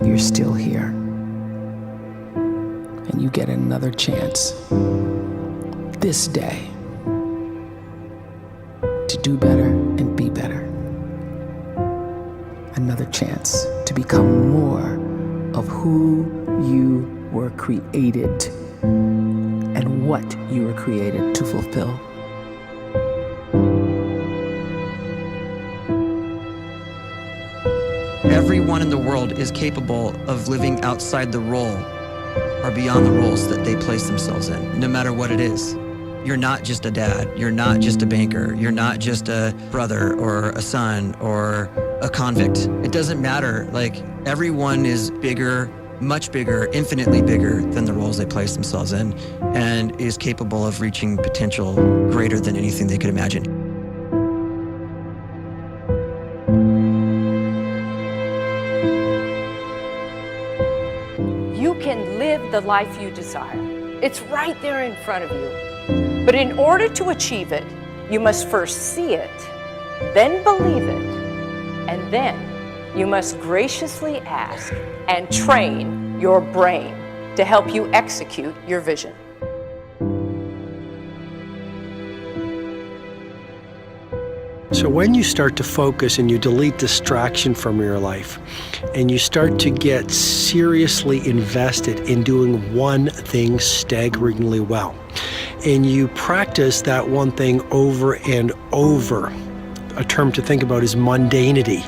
you're still here. And you get another chance this day to do better and be better. Another chance to become more of who you were created and what you were created to fulfill. Everyone in the world is capable of living outside the role or beyond the roles that they place themselves in, no matter what it is. You're not just a dad, you're not just a banker, you're not just a brother or a son or a convict. It doesn't matter. Like, everyone is bigger, much bigger, infinitely bigger than the roles they place themselves in, and is capable of reaching potential greater than anything they could imagine. You can live the life you desire. It's right there in front of you. But in order to achieve it, you must first see it, then believe it, and then you must graciously ask and train your brain to help you execute your vision. So when you start to focus and you delete distraction from your life, and you start to get seriously invested in doing one thing staggeringly well, and you practice that one thing over and over, a term to think about is mundanity.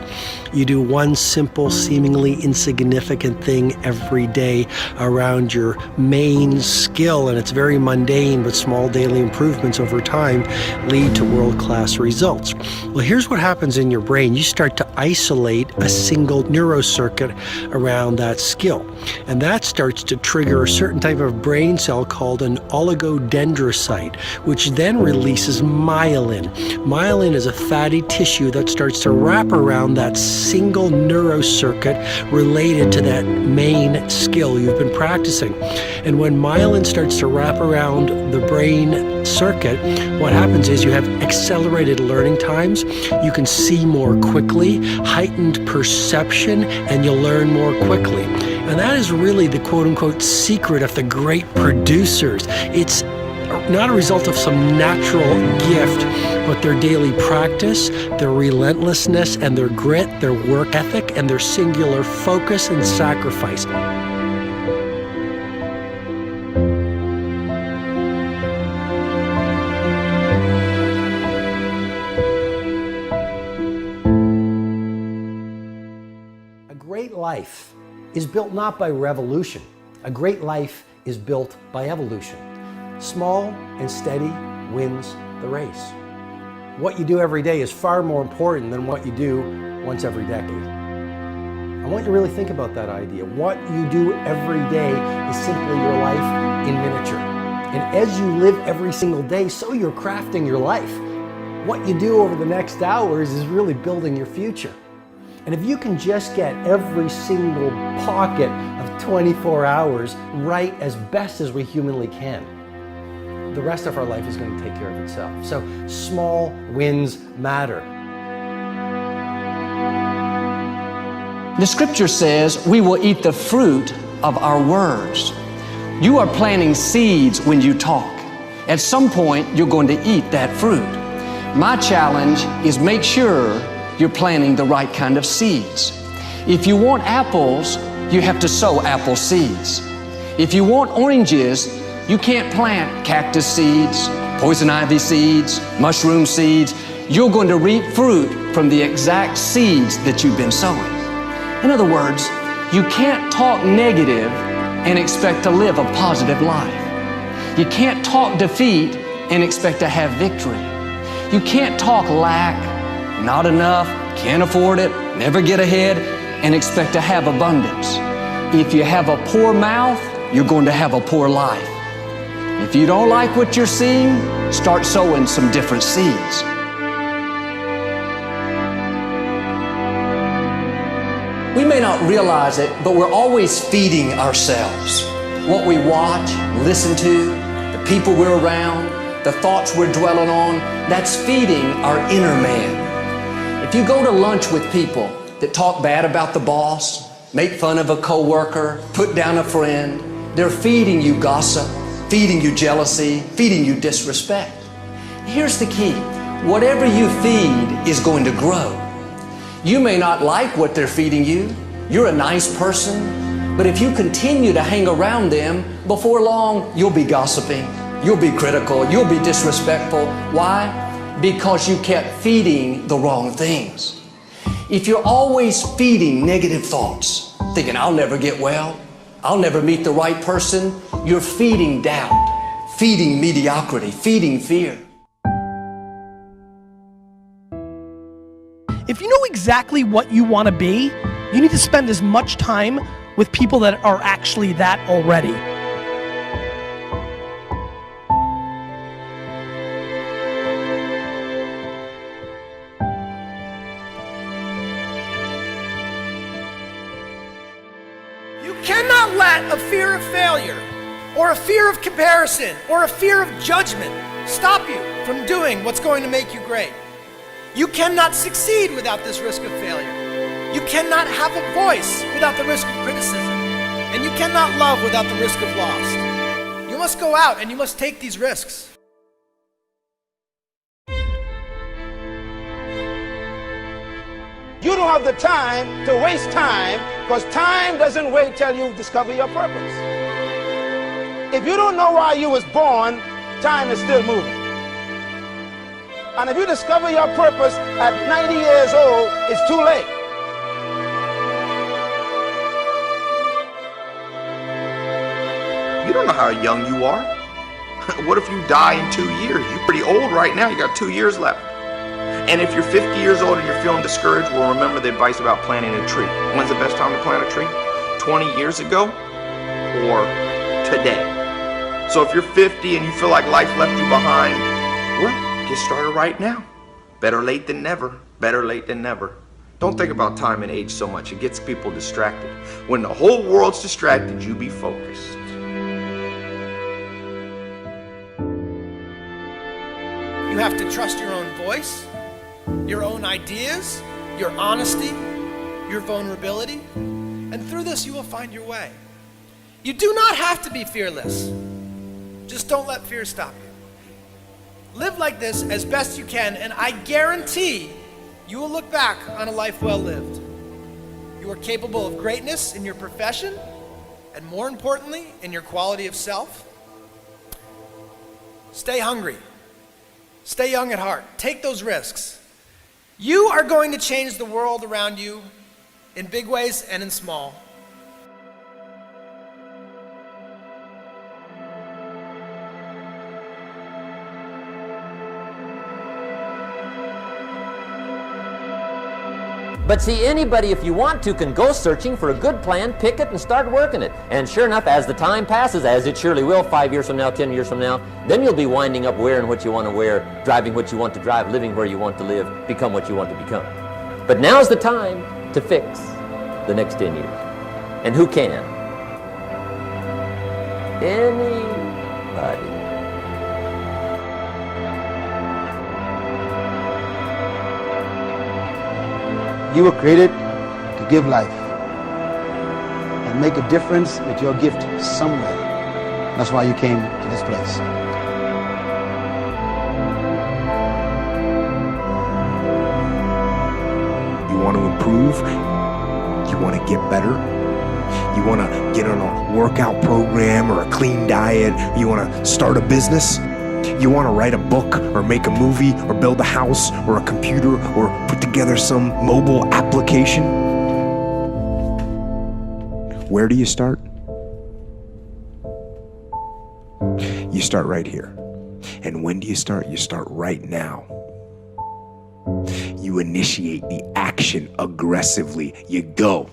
You do one simple, seemingly insignificant thing every day around your main skill, and it's very mundane, but small daily improvements over time lead to world-class results. Well, here's what happens in your brain. You start to isolate a single neurocircuit around that skill, and that starts to trigger a certain type of brain cell called an oligodendrocyte, which then releases myelin. Myelin is a fatty tissue that starts to wrap around that single neurocircuit related to that main skill you've been practicing. And when myelin starts to wrap around the brain circuit, what happens is you have accelerated learning times, you can see more quickly, heightened perception, and you'll learn more quickly. And that is really the quote-unquote secret of the great producers. It's not a result of some natural gift, but their daily practice, their relentlessness and their grit, their work ethic, and their singular focus and sacrifice. A great life is built not by revolution. A great life is built by evolution. Small and steady wins the race. What you do every day is far more important than what you do once every decade. I want you to really think about that idea. What you do every day is simply your life in miniature. And as you live every single day, so you're crafting your life. What you do over the next hours is really building your future. And if you can just get every single pocket of 24 hours right as best as we humanly can, the rest of our life is going to take care of itself. So small wins matter. The scripture says we will eat the fruit of our words. You are planting seeds when you talk. At some point, you're going to eat that fruit. My challenge is make sure you're planting the right kind of seeds. If you want apples, you have to sow apple seeds. If you want oranges, you can't plant cactus seeds, poison ivy seeds, mushroom seeds. You're going to reap fruit from the exact seeds that you've been sowing. In other words, you can't talk negative and expect to live a positive life. You can't talk defeat and expect to have victory. You can't talk lack, not enough, can't afford it, never get ahead, and expect to have abundance. If you have a poor mouth, you're going to have a poor life. If you don't like what you're seeing, start sowing some different seeds. We may not realize it, but we're always feeding ourselves. What we watch, listen to, the people we're around, the thoughts we're dwelling on, that's feeding our inner man. If you go to lunch with people that talk bad about the boss, make fun of a coworker, put down a friend. They're feeding you gossip, feeding you jealousy, feeding you disrespect. Here's the key. Whatever you feed is going to grow. You may not like what they're feeding you. You're a nice person, but if you continue to hang around them, before long, you'll be gossiping, you'll be critical, you'll be disrespectful. Why? Because you kept feeding the wrong things. If you're always feeding negative thoughts, thinking, I'll never get well, I'll never meet the right person, you're feeding doubt, feeding mediocrity, feeding fear. If you know exactly what you want to be, you need to spend as much time with people that are actually that already. You cannot let a fear of failure, or a fear of comparison, or a fear of judgment stop you from doing what's going to make you great. You cannot succeed without this risk of failure. You cannot have a voice without the risk of criticism. And you cannot love without the risk of loss. You must go out and you must take these risks. You don't have the time to waste time, because time doesn't wait till you discover your purpose. If you don't know why you was born, time is still moving. And if you discover your purpose at 90 years old, it's too late. You don't know how young you are. What if you die in 2 years? You're pretty old right now. You got 2 years left. And if you're 50 years old and you're feeling discouraged, well, remember the advice about planting a tree. When's the best time to plant a tree? 20 years ago or today? So if you're 50 and you feel like life left you behind, well, get started right now. Better late than never. Better late than never. Don't think about time and age so much. It gets people distracted. When the whole world's distracted, you be focused. You have to trust your own voice, your own ideas, your honesty, your vulnerability, and through this you will find your way. You do not have to be fearless. Just don't let fear stop you. Live like this as best you can, and I guarantee you will look back on a life well lived. You are capable of greatness in your profession, and more importantly, in your quality of self. Stay hungry. Stay young at heart. Take those risks. You are going to change the world around you in big ways and in small. But see, anybody, if you want to, can go searching for a good plan, pick it, and start working it. And sure enough, as the time passes, as it surely will 5 years from now, 10 years from now, then you'll be winding up wearing what you want to wear, driving what you want to drive, living where you want to live, become what you want to become. But now's the time to fix the next 10 years. And who can? Anybody. You were created to give life and make a difference with your gift somewhere. That's why you came to this place. You want to improve? You want to get better? You want to get on a workout program or a clean diet? You want to start a business? You want to write a book or make a movie or build a house or a computer or put together some mobile application? Where do you start? You start right here. And when do you start? You start right now. You initiate the action aggressively. You go.